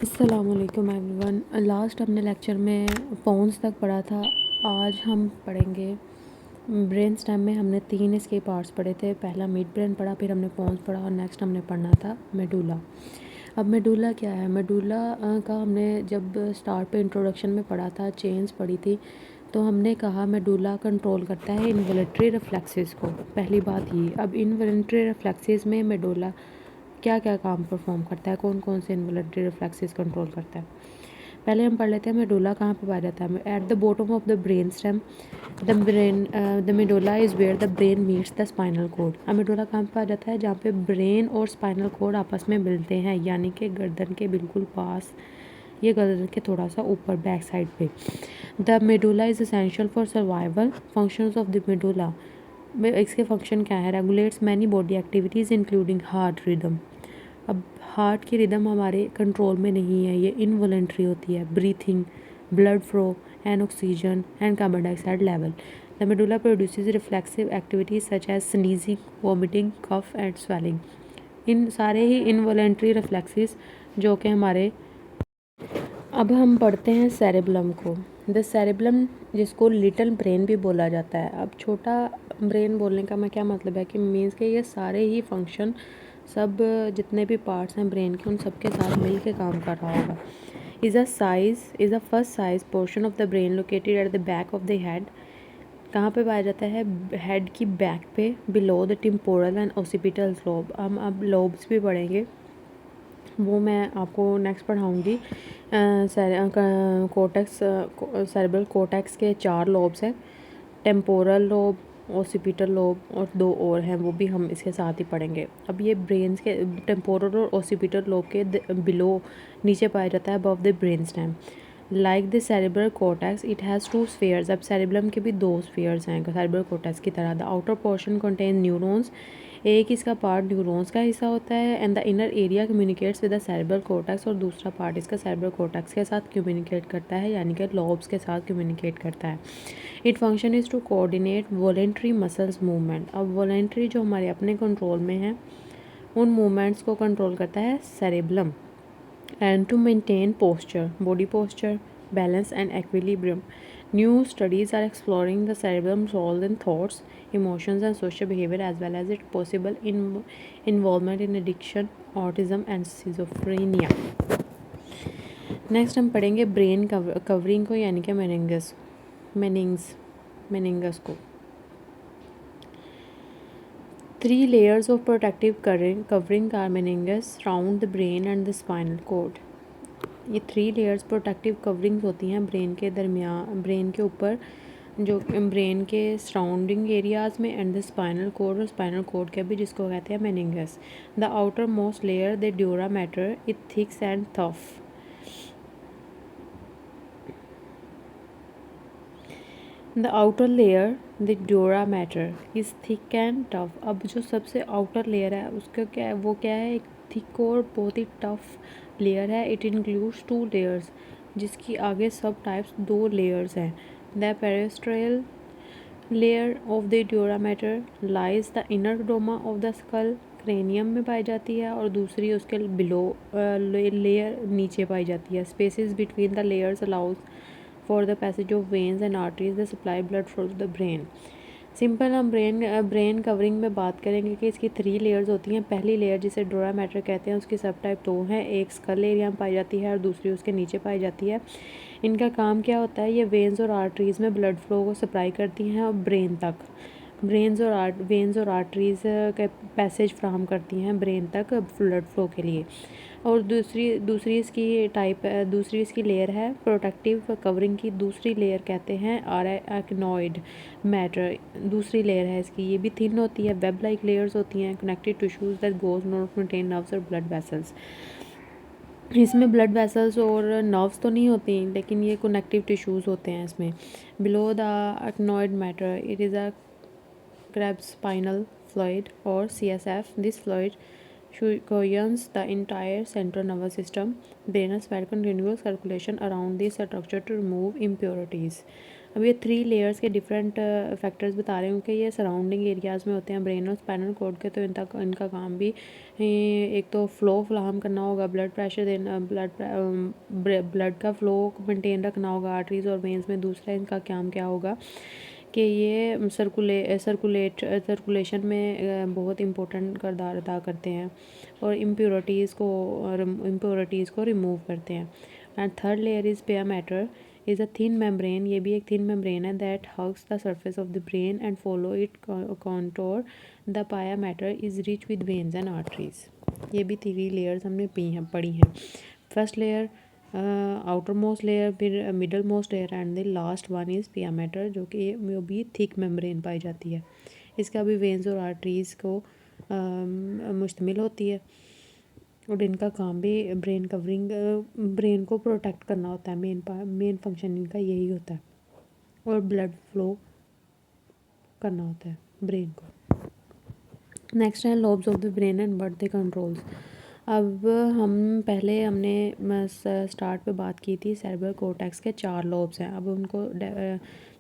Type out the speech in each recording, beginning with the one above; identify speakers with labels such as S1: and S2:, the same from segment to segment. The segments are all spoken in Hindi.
S1: अस्सलामुअलैकुम एवरीवन। लास्ट हमने लेक्चर में पोन्स तक पढ़ा था। आज हम पढ़ेंगे ब्रेन स्टेम में। हमने 3 इसके पार्ट्स पढ़े थे। पहला मिड ब्रेन पढ़ा, फिर हमने पोन्स पढ़ा और नेक्स्ट हमने पढ़ना था मेडुला। अब मेडुला क्या है? मेडुला का हमने जब स्टार्ट पे इंट्रोडक्शन में पढ़ा था, चेन्स पढ़ी थी, तो हमने कहा मेडुला कंट्रोल करता है इन्वॉलंटरी रिफ्लेक्सेस को। पहली बात ये। अब इन्वॉलंटरी रिफ्लेक्सेस में मेडुला क्या क्या काम परफॉर्म करता है, कौन कौन से इन्वॉलंटरी रिफ्लेक्सेस कंट्रोल करता है। पहले हम पढ़ लेते हैं मेडुला कहाँ पे पाया जाता है। At the bottom of the brain stem the medulla is where the brain meets the spinal cord. अब मेडुला कहाँ पे पाया जाता है? जहाँ पे ब्रेन और स्पाइनल कोड आपस में मिलते हैं, यानी कि गर्दन के बिल्कुल पास, ये गर्दन के थोड़ा सा ऊपर बैक साइड पे। The medulla is essential for survival. Functions of the medulla, इसके फंक्शन क्या है? Regulates many body activities including heart rhythm. अब हार्ट की रिदम हमारे कंट्रोल में नहीं है, ये इनवॉलेंट्री होती है। Breathing, blood flow and oxygen and carbon dioxide level. The medulla produces reflexive activities such as sneezing, vomiting, cough and swelling. इन सारे ही इनवॉलेंट्री रिफ्लेक्सेस जो कि हमारे। अब हम पढ़ते हैं सेरेब्लम को। द सेरेब्लम, जिसको लिटिल ब्रेन भी बोला जाता है। अब छोटा ब्रेन बोलने का मैं क्या मतलब है कि मीन्स के ये सारे ही फंक्शन, सब जितने भी पार्ट्स हैं ब्रेन के, उन सब के साथ मिल के काम कर रहा होगा। Is a first size portion of the brain located at the back of the head. कहाँ पे पाया जाता है? हेड की बैक पे, below the temporal and occipital lobe. हम अब लोब्स भी पढ़ेंगे, वो मैं आपको नेक्स्ट पढ़ाऊँगी। कोटेक्स, सेरेब्रल कोटेक्स के 4 लोब्स हैं, टेम्पोरल लोब, ओसिपिटल लोब और 2 और हैं, वो भी हम इसके साथ ही पढ़ेंगे। अब ये ब्रेन के टेम्पोरल और ओसिपिटल लोब के बिलो, नीचे पाया जाता है above the brain stem. Like the cerebral cortex it has 2 spheres. अब सेरेब्रम के भी 2 स्फीयर्स हैं सेरेब्रल कोर्टेक्स की तरह। The outer portion contain neurons, एक इसका पार्ट न्यूरॉन्स का हिस्सा होता है, and the inner area communicates with the cerebral cortex, और दूसरा पार्ट इसका सेरेब्रल कोर्टेक्स के साथ कम्युनिकेट करता है, यानी कि लॉब्स के साथ कम्युनिकेट करता है। It function is to coordinate voluntary muscles movement. अब वॉलेंट्री जो हमारे अपने कंट्रोल में है, उन मूवमेंट्स को कंट्रोल करता है cerebellum. And to maintain posture, body posture, balance and equilibrium. New studies are exploring the cerebrum's role in thoughts, emotions and social behavior, as well as its possible involvement in addiction, autism and schizophrenia. Next हम पढ़ेंगे ब्रेन कवरिंग को, यानी कि मेनिंगस को। 3 layers of protective covering are meninges, surround the brain and the spinal cord. ये 3 लेयर्स प्रोटेक्टिव कवरिंग्स होती हैं ब्रेन के दरमियान, ब्रेन के ऊपर, जो ब्रेन के सराउंडिंग एरियाज़ में, एंड द स्पाइनल कोड, और स्पाइनल कोड के भी, जिसको कहते हैं meninges. The outer most layer the dura mater it thicks and tough. The outer layer the dura mater is thick and tough. अब जो सबसे आउटर लेयर है उसका क्या है? वो क्या है? एक थिक और बहुत ही टफ लेयर है। इट इंक्लूड्स 2 लेयर्स, जिसकी आगे सब टाइप्स 2 लेयर्स हैं। The periosteal layer of the dura mater lies the inner dome of the skull, cranium में पाई जाती है, और दूसरी उसके बिलो लेयर नीचे पाई जाती है। Spaces between the layers allows for the passage of veins and arteries the supply blood for the brain. Simple हम ब्रेन कवरिंग में बात करेंगे कि इसकी 3 लेयर्स होती हैं। पहली लेयर जिसे ड्यूरा मैटर कहते हैं, उसकी सब टाइप 2 हैं, एक स्कल एरिया में पाई जाती है और दूसरी उसके नीचे पाई जाती है। इनका काम क्या होता है? ये वेन्स और आर्टरीज़ में ब्लड फ्लो को सप्लाई करती हैं और ब्रेन तक, वेन्स और आर्टरीज़ के पैसेज फ्राहम करती हैं ब्रेन तक ब्लड फ्लो के लिए। और दूसरी इसकी लेयर है प्रोटेक्टिव कवरिंग की, दूसरी लेयर कहते हैं आराकिनॉइड मैटर, दूसरी लेयर है इसकी। ये भी थिन होती है, वेब लाइक लेयर्स होती हैं, connected tissues that goes not contain nerves और ब्लड वेसल्स। इसमें ब्लड वेसल्स और नर्व्स तो नहीं होती, लेकिन ये कनेक्टिव टिश्यूज़ होते हैं इसमें। Below the arachnoid matter it is a spinal fluid or CSF. This fluid governs the entire central nervous system. Brain has fed continuous circulation around this structure to remove impurities. अब ये 3 लेयर्स के डिफरेंट फैक्टर्स बता रहे हूँ कि ये सराउंडिंग एरियाज़ में होते हैं ब्रेन और स्पाइनल कॉर्ड के, तो इनका काम भी एक तो फ़्लो फराहम करना होगा, ब्लड प्रेशर देना, ब्लड का फ़्लो मेंटेन रखना होगा आर्टरीज़ और वेंस में। दूसरा इनका काम क्या होगा कि ये सर्कुलेशन में बहुत इम्पोर्टेंट किरदार अदा करते हैं और इम्प्योरिटीज़ को रिमूव करते हैं। And third layer is pia mater is a thin membrane, ये भी एक थिन मेम्ब्रेन है that hugs the surface of the brain and follow it contour. The pia mater is rich with veins and arteries. ये भी 3 लेयर्स हमने पढ़ी हैं। First layer, outer most layer, फिर middle most layer and the last one is pia mater, जो कि वो भी थिक मेम्ब्रेन पाई जाती है। इसका भी वेन्स और आर्टरीज़ को मुश्तमिल होती है और इनका काम भी ब्रेन को प्रोटेक्ट करना होता है। मेन फंक्शन इनका यही होता है और ब्लड फ्लो करना होता है ब्रेन को। नेक्स्ट है lobes of the brain and what they controls. अब हमने स्टार्ट पे बात की थी सेरेब्रल कॉर्टेक्स के 4 लोब्स हैं। अब उनको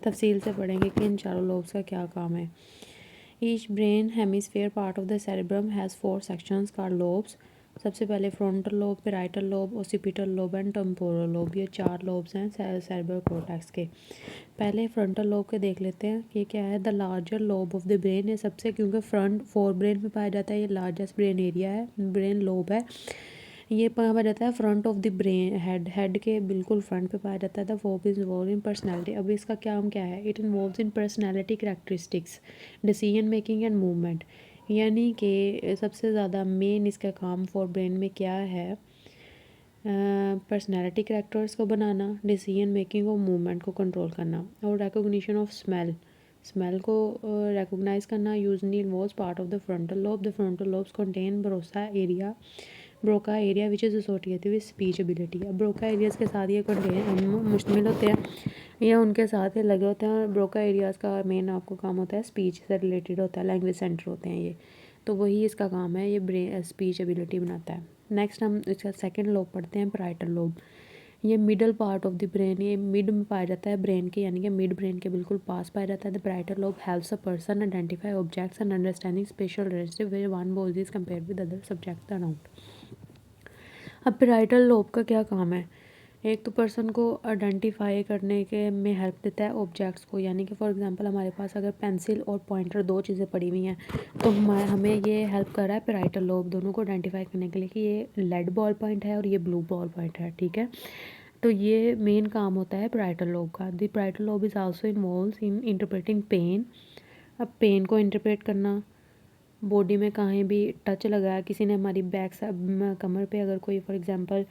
S1: तफसील से पढ़ेंगे कि इन चारों लोब्स का क्या काम है। Each brain hemisphere part of the cerebrum has 4 sections called lobes. सबसे पहले frontal lobe, parietal lobe, occipital lobe and temporal lobe. ये 4 लोब्स हैं सेरेब्रल कॉर्टेक्स के। पहले फ्रंटल लोब के देख लेते हैं कि क्या है। The larger lobe of the brain है सबसे, क्योंकि फ्रंट फोर ब्रेन में पाया जाता है, ये लार्जेस्ट ब्रेन एरिया है, ब्रेन लोब है। ये पाया जाता है front of the brain, head के बिल्कुल फ्रंट पे पाया जाता है। The fob is involve in personality. अब इसका काम क्या है। It involves in personality characteristics, decision making and movement. यानी कि सबसे ज़्यादा मेन इसका काम फोर ब्रेन में क्या है, पर्सनैलिटी करैक्टर्स को बनाना, डिसीजन मेकिंग और मूवमेंट को कंट्रोल करना और रिकॉग्निशन ऑफ स्मेल को रिकॉग्नाइज करना। Usually involves part of the frontal lobe. The frontal lobes contain Broca area which is associated with speech ability. अब ब्रोका एरियाज़ के साथ ये कंटेन मुश्तमिल होते हैं या उनके साथ ही लगे होते हैं। और ब्रोका एरियाज़ का मेन आपको काम होता है स्पीच से रिलेटेड होता है, लैंग्वेज सेंटर होते हैं ये, तो वही इसका काम है, ये स्पीच एबिलिटी बनाता है। नेक्स्ट हम इसका सेकंड लोब पढ़ते हैं, पैराइटल लोब। ये middle part of the brain, ये मिड में पाया जाता है ब्रेन के, यानी कि मिड ब्रेन के बिल्कुल पास पाया जाता है। The parietal lobe helps a person identify objects and understanding spatial relationship where one bowls is compare with other subject around. अब पैराइटल लोब का क्या काम है। एक तो पर्सन को आइडेंटिफाई करने के में हेल्प देता है ऑब्जेक्ट्स को, यानी कि फॉर एग्जांपल हमारे पास अगर पेंसिल और पॉइंटर 2 चीज़ें पड़ी हुई हैं तो हमें ये हेल्प कर रहा है पैराइटल लोब दोनों को आइडेंटिफाई करने के लिए कि ये लेड बॉल पॉइंट है और ये ब्लू बॉल पॉइंट है, ठीक है। तो ये मेन काम होता है पैराइटल लोब का। The parietal lobe is also involves in interpreting pain. अब पेन को इंटरप्रेट करना, बॉडी में कहीं भी टच लगाया किसी ने हमारी बैक कमर पे अगर कोई फॉर एग्जांपल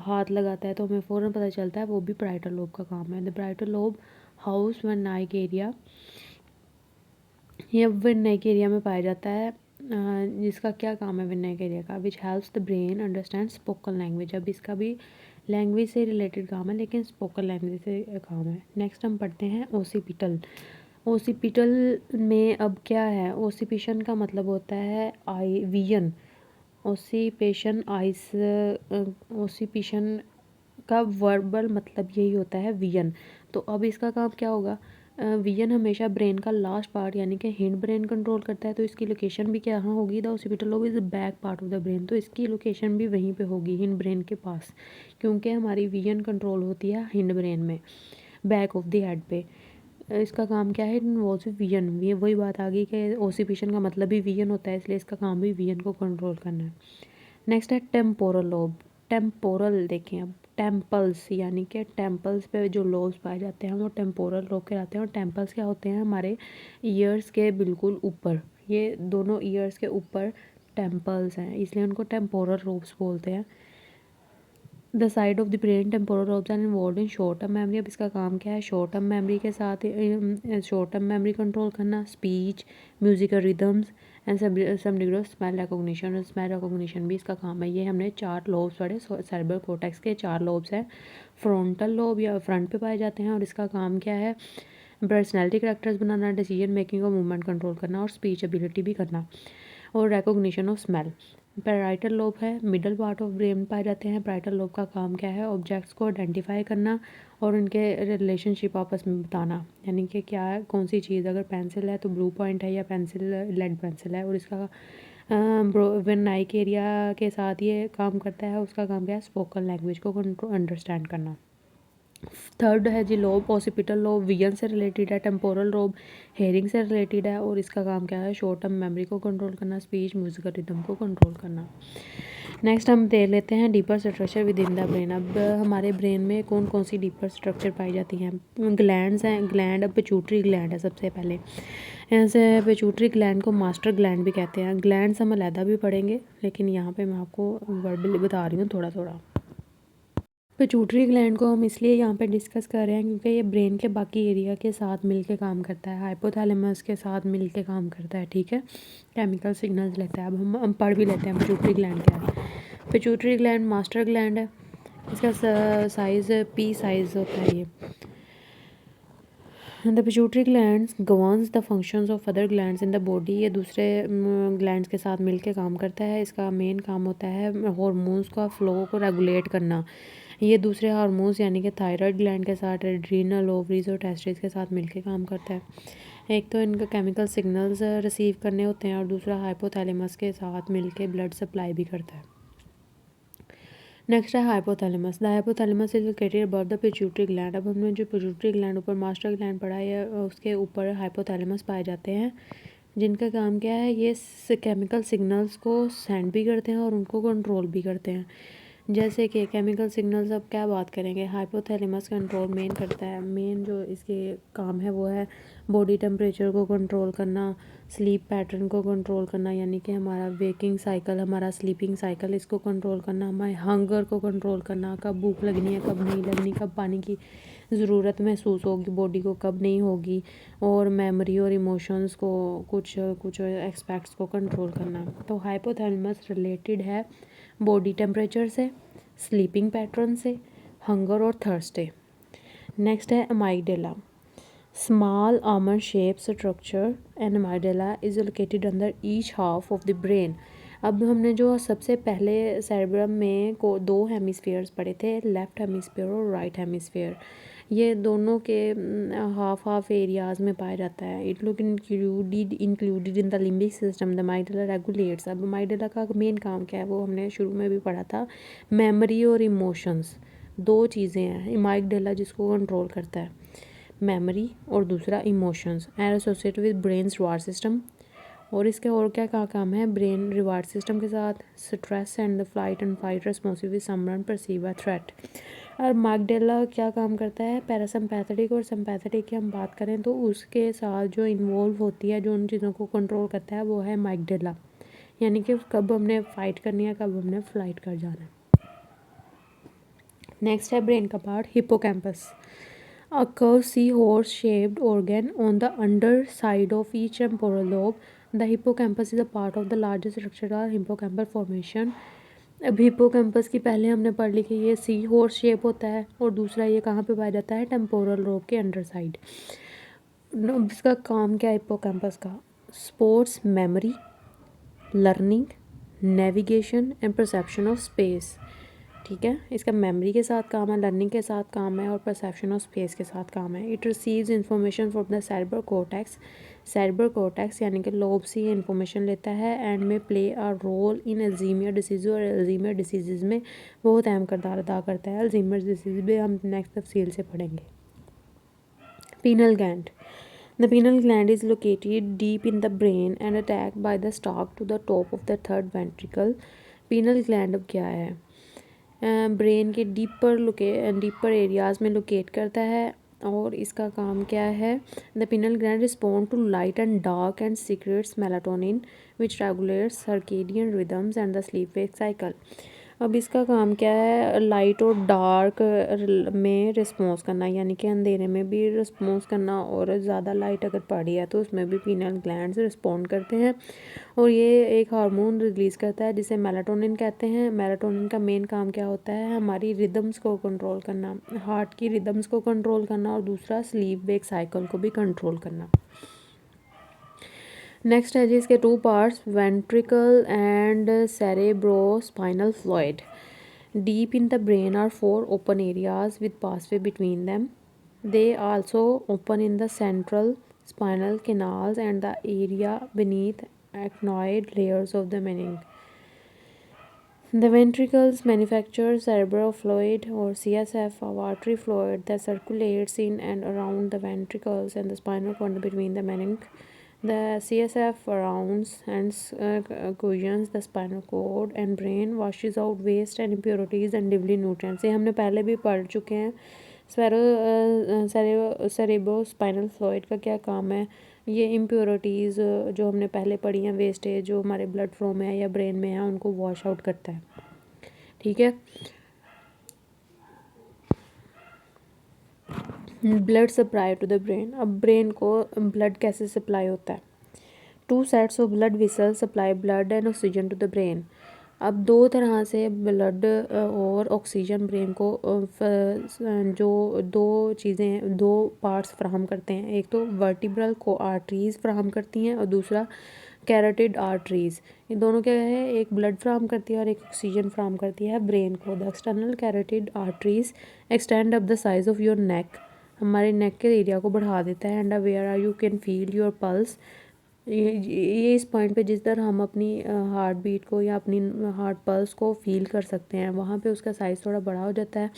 S1: हाथ लगाता है तो हमें फ़ौरन पता चलता है, वो भी पैराइटल लोब का काम है। The parietal lobe house one Naik area, ये विनायक एरिया में पाया जाता है, जिसका क्या काम है विनायक एरिया का, which helps the brain understand spoken language. अब इसका भी लैंग्वेज से रिलेटेड काम है लेकिन स्पोकन लैंग्वेज से काम है। नेक्स्ट हम पढ़ते हैं ओसिपिटल। ओसिपिटल में अब क्या है, ओसिपिशन का मतलब होता है आई विजन, ओसिपेशन आइस, ओसिपिशन का वर्बल मतलब यही होता है विजन। तो अब इसका काम क्या होगा, विजन हमेशा ब्रेन का लास्ट पार्ट यानी कि हिंड ब्रेन कंट्रोल करता है, तो इसकी लोकेशन भी क्या होगी, the occipital lobe is back part of the brain, तो इसकी लोकेशन भी वहीं पे होगी हिंड ब्रेन के पास, क्योंकि हमारी विजन कंट्रोल होती है हिंड ब्रेन में, बैक ऑफ द हेड पे। इसका काम क्या है, इन्वॉल्व विजन, ये वही बात आ गई कि ओसिपिशन का मतलब भी विजन होता है, इसलिए इसका काम भी विजन को कंट्रोल करना है। नेक्स्ट है टेम्पोरल लोब। टेम्पोरल देखें अब, टेम्पल्स यानी कि टेम्पल्स पे जो लोब्स पाए जाते हैं वो टेम्पोरल लोब के आते हैं। और टेम्पल्स क्या होते हैं, हमारे ईयर्स के बिल्कुल ऊपर, ये दोनों ईयर्स के ऊपर टेम्पल्स हैं, इसलिए उनको टेम्पोरल लोब्स बोलते हैं। The side of the brain temporal lobes are involve in short term memory. अब इसका काम क्या है, शॉर्ट टर्म मेमोरी के साथ शॉर्ट टर्म मेमोरी कंट्रोल करना, speech, musical rhythms and some degree of smell recognition. और स्मेल रिकॉग्निशन भी इसका काम है। ये हमने 4 लोब्स पढ़े, सेरेब्रल कॉर्टेक्स के 4 लोब्स हैं। फ्रंटल लोब या फ्रंट पे पाए जाते हैं और इसका काम क्या है, पर्सनैलिटी करैक्टर्स बनाना, डिसीजन मेकिंग और मूवमेंट कंट्रोल करना और स्पीच एबिलिटी भी करना और recognition of smell. Parietal lobe है, मिडल पार्ट ऑफ ब्रेन पाए जाते हैं। पैराइटल लोब का काम क्या है? ऑब्जेक्ट्स को आइडेंटिफाई करना और उनके रिलेशनशिप आपस में बताना, यानी कि क्या है, कौन सी चीज़, अगर पेंसिल है तो ब्लू पॉइंट है या पेंसिल लेड पेंसिल है, और इसका नाइक एरिया के साथ ये काम करता है। उसका काम क्या है? स्पोकन लैंग्वेज को अंडरस्टैंड करना। थर्ड है जी लोब, ऑसिपिटल लोब विजन से रिलेटेड है। टेम्पोरल लोब हेयरिंग से रिलेटेड है, और इसका काम क्या है? शॉर्ट टर्म मेमोरी को कंट्रोल करना, स्पीच, म्यूजिक और रिदम को कंट्रोल करना। नेक्स्ट हम देख लेते हैं deeper structure with in the brain. अब हमारे ब्रेन में कौन कौन सी डीपर स्ट्रक्चर पाई जाती हैं? ग्लैंड्स हैं। ग्लैंड, अब पिट्यूटरी ग्लैंड है सबसे पहले। ऐसे पिट्यूटरी ग्लैंड को मास्टर ग्लैंड भी कहते हैं। ग्लैंड्स हम अलहदा भी पढ़ेंगे, लेकिन यहाँ पे मैं आपको वर्बली बता रही हूँ थोड़ा थोड़ा। पिट्यूटरी ग्लैंड को हम इसलिए यहाँ पे डिस्कस कर रहे हैं क्योंकि ये ब्रेन के बाकी एरिया के साथ मिलके काम करता है, हाइपोथैलेमस के साथ मिलके काम करता है, ठीक है। केमिकल सिग्नल्स लेता है। अब हम पढ़ भी लेते हैं पिट्यूटरी ग्लैंड क्या है। पिट्यूटरी ग्लैंड मास्टर ग्लैंड है। इसका साइज़ पी साइज़ होता है ये। The pituitary glands governs the functions of other glands in the body. ये दूसरे ग्लैंड्स के साथ मिलके काम करता है। इसका मेन काम होता है हार्मोन्स का फ्लो को रेगुलेट करना। ये दूसरे हार्मोन्स यानी कि थायराइड ग्लैंड के साथ, एड्रीनल, ओवरीज और टेस्टिस के साथ मिलके काम करता है। एक तो इनका केमिकल सिग्नल्स रिसीव करने होते हैं, और दूसरा हाइपोथैलेमस के साथ मिलके ब्लड सप्लाई भी करता है। नेक्स्ट है hypothalamus. The hypothalamus is located above the pituitary gland. अब हमने जो पिट्यूटरी ग्लैंड ऊपर मास्टर ग्लैंड पढ़ा है, उसके ऊपर हाइपोथैलेमस पाए जाते हैं, जिनका काम क्या है? ये केमिकल सिग्नल्स को सेंड भी करते हैं और उनको कंट्रोल भी करते हैं। जैसे कि केमिकल सिग्नल्स, अब क्या बात करेंगे? हाइपोथैलेमस कंट्रोल मेन करता है, मेन जो इसके काम है वो है बॉडी टेम्परेचर को कंट्रोल करना, स्लीप पैटर्न को कंट्रोल करना, यानी कि हमारा वेकिंग साइकिल, हमारा स्लीपिंग साइकिल, इसको कंट्रोल करना, हमारे हंगर को कंट्रोल करना, कब भूख लगनी है, कब नहीं लगनी, कब पानी की ज़रूरत महसूस होगी बॉडी को, कब नहीं होगी, और मेमोरी और इमोशंस को, कुछ कुछ एस्पेक्ट्स को कंट्रोल करना। तो हाइपोथैलेमस रिलेटेड है बॉडी टेम्परेचर से, स्लीपिंग पैटर्न से, हंगर और थर्स्ट से। नेक्स्ट है amygdala. Small almond shape structure and amygdala is located under each half of the brain. अब हमने जो सबसे पहले सेरेब्रम में को 2 हेमिस्फीयर्स पढ़े थे, लेफ्ट हेमिस्फीयर और राइट हेमिस्फीयर। ये दोनों के हाफ एरियाज़ में पाया जाता है। It look included in the limbic system. The amygdala regulates. अब अमाइगडाला का मेन काम क्या है? वो हमने शुरू में भी पढ़ा था, मेमोरी और इमोशंस, 2 चीज़ें हैं अमाइगडाला जिसको कंट्रोल करता है, मेमोरी और दूसरा emotions, and associated with brain reward system. और इसके और क्या काम है ब्रेन रिवार्ड सिस्टम के साथ? Stress and the flight and fight responsive with someone perceive a threat. और अमाइगडाला क्या काम करता है? पैरासिम्पैथेटिक और सिम्पैथेटिक की हम बात करें तो उसके साथ जो इन्वॉल्व होती है, जो उन चीज़ों को कंट्रोल करता है, वो है अमाइगडाला, यानी कि कब हमने फाइट करनी है, कब हमने फ्लाइट कर जाना है। नेक्स्ट है ब्रेन का part hippocampus. A curved seahorse shaped organ on the underside of each temporal lobe. The hippocampus is a part of the largest structural hippocampal formation. अब हिप्पोकैम्पस की पहले हमने पढ़ ली कि ये सी हॉर्स शेप होता है, और दूसरा ये कहाँ पे पाया जाता है? टेम्पोरल लोब के अंडर साइड। इसका काम क्या है हिप्पोकैम्पस का? Sports, memory, learning, navigation and perception of space, ठीक है। इसका मेमोरी के साथ काम है, लर्निंग के साथ काम है, और परसेप्शन ऑफ स्पेस के साथ काम है। It receives information from the cerebral cortex. Cerebral cortex यानी कि लोब से ये इन्फॉर्मेशन लेता है, एंड में play a role in Alzheimer disease. और अल्जीमियर डिसीज़ में बहुत अहम किरदार अदा करता है। अल्जीमियर डिसीज़ भी हम नेक्स्ट तफसील से पढ़ेंगे। Penal gland. The pineal gland is located deep in the brain and attacked by the stalk to the top of the third ventricle. Pineal gland अब क्या है? ब्रेन के डीपर एरियाज़ में लोकेट करता है, और इसका काम क्या है? The pineal gland respond to light and dark and secretes melatonin which regulates circadian rhythms and the sleep wake cycle. अब इसका काम क्या है? लाइट और डार्क में रिस्पॉन्स करना, यानी कि अंधेरे में भी रिस्पॉन्स करना, और ज़्यादा लाइट अगर पड़ी है तो उसमें भी पीनल ग्लैंड्स रिस्पॉन्ड करते हैं। और ये एक हार्मोन रिलीज़ करता है जिसे मेलाटोनिन कहते हैं। मेलाटोनिन का मेन काम क्या होता है? हमारी रिदम्स को कंट्रोल करना, हार्ट की रिदम्स को कंट्रोल करना, और दूसरा स्लीप वेक साइकिल को भी कंट्रोल करना। नेक्स्ट है जी इसके two parts, ventricle and cerebrospinal fluid. Deep in the brain are four open areas with pathway between them. They also open in the central spinal canals and the area beneath arachnoid layers of the meninge. The ventricles manufacture cerebral fluid or CSF, a watery fluid that circulates in and around the ventricles and the spinal cord between the meninge. The CSF surrounds and cushions the spinal cord and brain, washes out waste and impurities and debris nutrients. ये हमने पहले भी पढ़ चुके हैं. सेरेब्रोस्पाइनल फ्लूइड का क्या काम है? ये इम्प्योरिटीज़ जो हमने पहले पढ़ी हैं, वेस्टेज जो हमारे ब्लड फ्लो में है या ब्रेन में है, उनको वॉश आउट करता है. ठीक है. Blood supply to the brain. अब ब्रेन को ब्लड कैसे सप्लाई होता है? Two sets of blood vessels supply blood and oxygen to the brain. अब दो तरह से ब्लड और ऑक्सीजन ब्रेन को जो दो चीज़ें, दो पार्ट्स फ्राहम करते हैं. एक तो वर्टिब्रल को आर्टरीज़ फ्राहम करती हैं और दूसरा कैरोटिड आर्टरीज़. ये दोनों क्या है? एक ब्लड फ्राहम करती है और एक ऑक्सीजन फ्राहम करती है ब्रेन को. The external carotid arteries extend up the साइज ऑफ योर नेक. हमारे नेक के एरिया को बढ़ा देता है. And where are you can feel your pulse. ये इस पॉइंट पे जिस तरह हम अपनी हार्ट बीट को या अपनी हार्ट पल्स को फील कर सकते हैं, वहाँ पे उसका साइज़ थोड़ा बड़ा हो जाता है.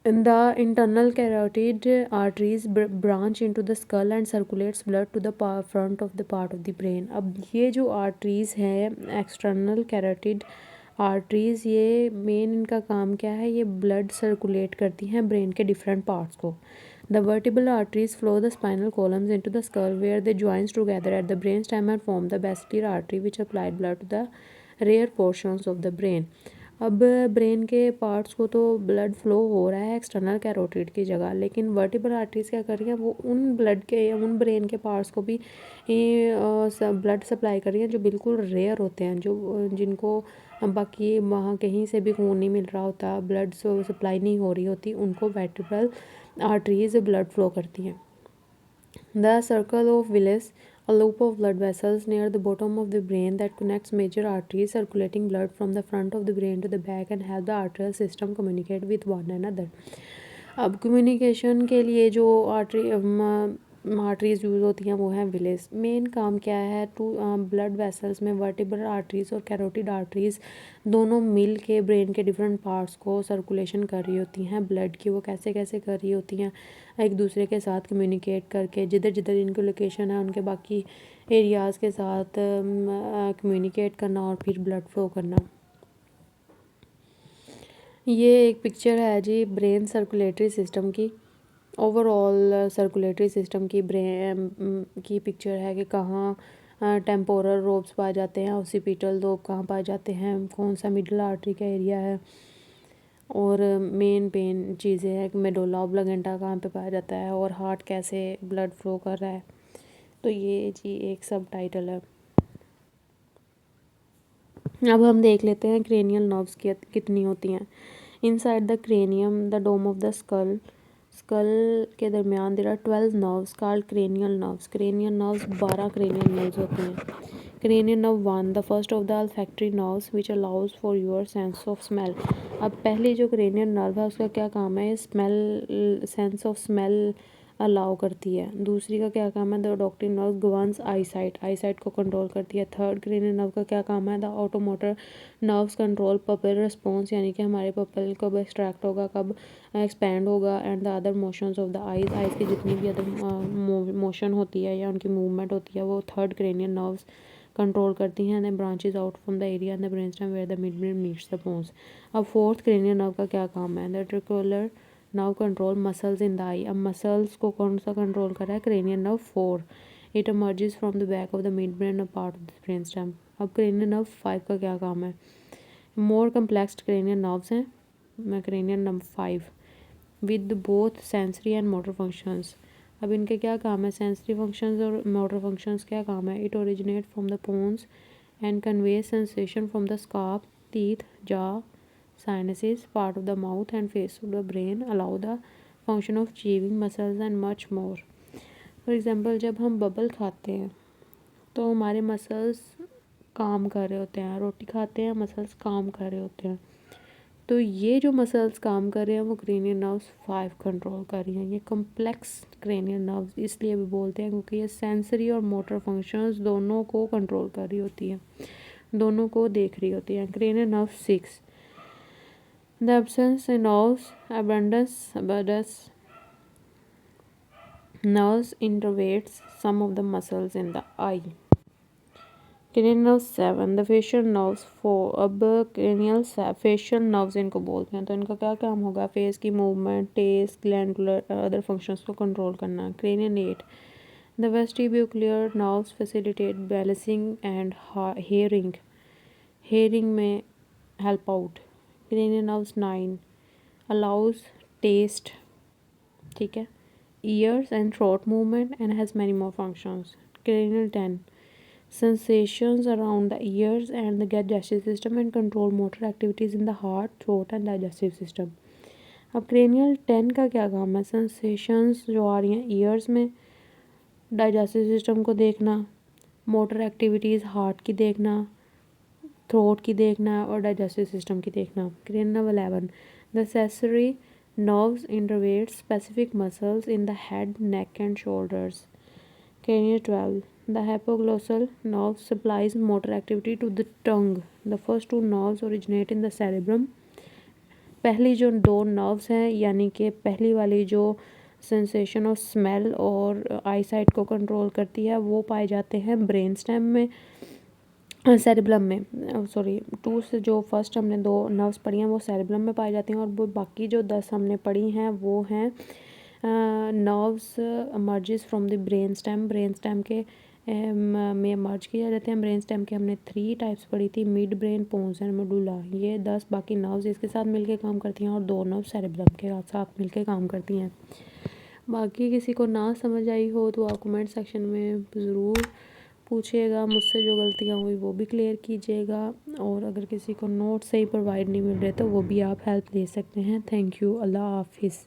S1: The internal carotid arteries branch into the skull and circulates blood to the front of the part of the brain. अब ये जो arteries हैं, external carotid arteries, ये मेन इनका काम क्या है? ये blood circulate करती हैं ब्रेन के different parts को. The vertebral arteries flow the spinal columns into the skull where they join together at the brainstem and form the basilar artery which apply blood to the rear portions of the brain. अब ब्रेन के पार्ट्स को तो ब्लड फ्लो हो रहा है एक्सटर्नल कैरोटिड की जगह, लेकिन वर्टिब्रल आर्टरीज क्या कर रही हैं? वो उन ब्लड के, उन ब्रेन के पार्ट्स को भी ब्लड सप्लाई कर रही हैं जो बिल्कुल रेयर होते हैं, जो जिनको बाकी वहाँ कहीं से भी खून नहीं मिल रहा होता, ब्लड सप्लाई नहीं हो रही होती, उनको वर्टिब्रल आर्टरीज ब्लड फ्लो करती हैं. The circle of Willis, a loop of blood vessels near the bottom of the brain that connects major arteries circulating blood from the front of the brain to the back and help the arterial system communicate with one another. अब कम्युनिकेशन के लिए जो आर्टरीज यूज़ होती हैं वो हैं विलेस. मेन काम क्या है? टू ब्लड वेसल्स में वर्टिब्रल आर्टरीज और कैरोटिड आर्टरीज दोनों मिल के ब्रेन के डिफरेंट पार्ट्स को सर्कुलेशन कर रही होती हैं ब्लड की. वो कैसे कैसे कर रही होती हैं? एक दूसरे के साथ कम्युनिकेट करके, जिधर जिधर इनकी लोकेशन है उनके बाकी एरियाज़ के साथ कम्युनिकेट करना और फिर ब्लड फ्लो करना. ये एक पिक्चर है जी ब्रेन सर्कुलेटरी सिस्टम की, ओवरऑल सर्कुलेटरी सिस्टम की ब्रेन की पिक्चर है कि कहाँ टेम्पोरल लोब्स पाए जाते हैं, ऑसिपिटल लोब कहाँ पाए जाते हैं, कौन सा मिडल आर्टरी का एरिया है, और मेन पेन चीज़ें हैं कि मेडुला ऑब्लांगेटा कहाँ पे पाया जाता है, और हार्ट कैसे ब्लड फ्लो कर रहा है. तो ये जी एक सब टाइटल है. अब हम देख लेते हैं क्रेनियल नर्व्स कितनी होती हैं. Inside the cranium, the dome of the skull, skull के दरमियान there are 12 nerves called cranial nerves. Cranial nerves 12 cranial nerves होते हैं. Cranial nerve 1, the first of the olfactory nerves which allows for your sense of smell. अब पहली जो क्रेनियल नर्व है उसका क्या काम है? Smell, sense of smell allow करती है. दूसरी का क्या काम है? द ऑक्टिव नर्व गवर्न्स आईसाइट, आईसाइट को कंट्रोल करती है. थर्ड क्रेनियल नर्व का क्या काम है? The oculomotor nerves control pupil response, यानी कि हमारे पपल कब एक्सट्रैक्ट होगा, कब एक्सपैंड होगा, and the other motions of the eyes, eyes की जितनी भी अदर मोशन होती है या उनकी मूवमेंट होती है वो थर्ड क्रेनियल नर्व्स कंट्रोल करती हैं. And branches out from the area in the brainstem where the mid brain meets the pons. अब फोर्थ क्रेनियल नर्व का क्या काम है? The trochlear nerve control muscles in the eye. अब मसल्स को कौन सा कंट्रोल कर रहा है? Cranial nerve 4. It emerges from the back of the mid brain a part of the brain stem. अब क्रेनियल नर्व 5 का क्या काम है? मोर कम्प्लेक्स क्रेनियल नर्व्स हैं. Cranial nerve 5 with both sensory and motor functions. अब इनके क्या काम है? सेंसरी फंक्शंस और मोटर फंक्शंस क्या काम है? It originate from the pons and convey sensation from the scalp, teeth, jaw, sinuses, part of the mouth and face of the brain, allow the function of chewing muscles and much more. For example, जब हम बबल खाते हैं तो हमारे मसल्स काम कर रहे होते हैं, रोटी खाते हैं, मसल्स काम कर रहे होते हैं। तो ये जो मसल्स काम कर रहे हैं वो क्रेनियल नर्व्स 5 कंट्रोल कर रही हैं। ये कॉम्प्लेक्स क्रेनियल नर्व्स इसलिए भी बोलते हैं क्योंकि ये सेंसरी और मोटर फंक्शंस दोनों को कंट्रोल कर रही होती हैं, दोनों को देख रही होती हैं। Cranial nerve 6, the absence involves abundance nerves innervates some of the muscles in the eye. Cranial nerve 7, the facial nerves 4. अब cranial facial nerves इनको बोलते हैं। तो इनका क्या काम होगा? फेस की movement, taste, glandular other functions को कंट्रोल करना। Cranial 8, the vestibular nerves facilitate balancing and hearing. Hearing में help out. Cranial nerves 9, allows taste, ठीक है, ears and throat movement and has many more functions. Cranial 10, sensations around the ears and the digestive system and control motor activities in the heart, throat and digestive system. अब cranial 10 का क्या काम है? sensations जो आ रही हैं ears में, digestive system को देखना, motor activities हार्ट की देखना, थ्रोट की देखना और डाइजेस्टिव सिस्टम की देखना। Cranial 11, the sensory nerves innervate specific muscles in the head, neck and shoulders. Cranial 12, the hypoglossal nerve supplies motor activity to the tongue. The first two nerves originate in the cerebrum. पहली जो दो नर्व्स हैं यानी कि पहली वाली जो सेंसेशन ऑफ स्मेल और आईसाइट को कंट्रोल करती है वो पाए जाते हैं ब्रेन स्टेम में, सेरेब्रम में, सॉरी टू से जो फर्स्ट हमने दो नर्व्स पढ़ी हैं वो सेरेब्रम में पाई जाती हैं और वो बाकी जो 10 हमने पढ़ी हैं वो हैं nerves merges from the brain stem. Brain stem के में मर्ज किए जाते हैं। ब्रेन स्टेम के हमने 3 टाइप्स पढ़ी थी, midbrain, pons and medulla. ये 10 बाकी नर्व्स इसके साथ मिलके काम करती हैं और 2 नर्व सेरेब्रम के साथ मिलके काम करती हैं। बाकी किसी को ना समझ आई हो तो आप कमेंट सेक्शन में ज़रूर पूछिएगा, मुझसे जो गलतियाँ हुई वो भी क्लियर कीजिएगा और अगर किसी को नोट सही प्रोवाइड नहीं मिल रहे तो वो भी आप हेल्प ले सकते हैं। Thank you. अल्लाह हाफिज़।